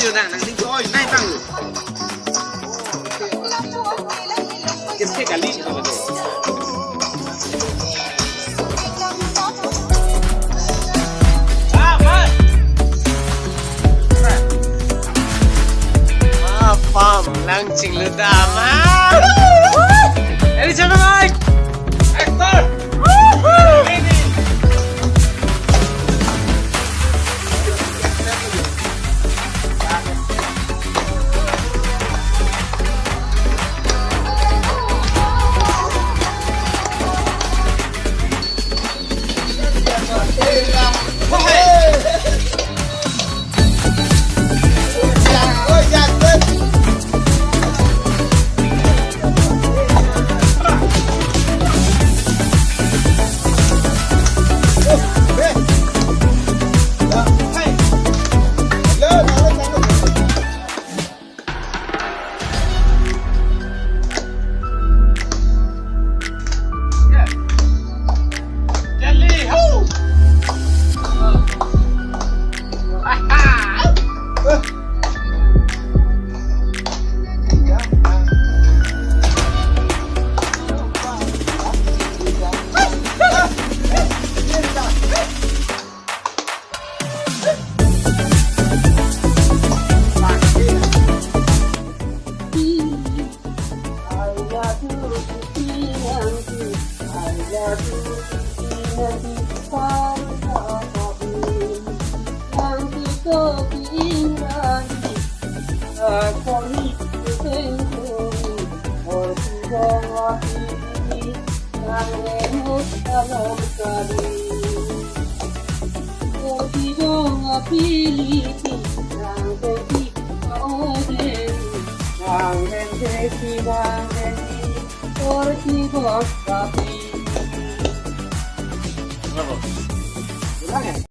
อยู่นะหนังทิ้งโอ้ยนั่งตั้งอยู่เก็บแค่กะลิเข้ามาPam, launching Ludama. Ladies and gentlemen, actor. Ang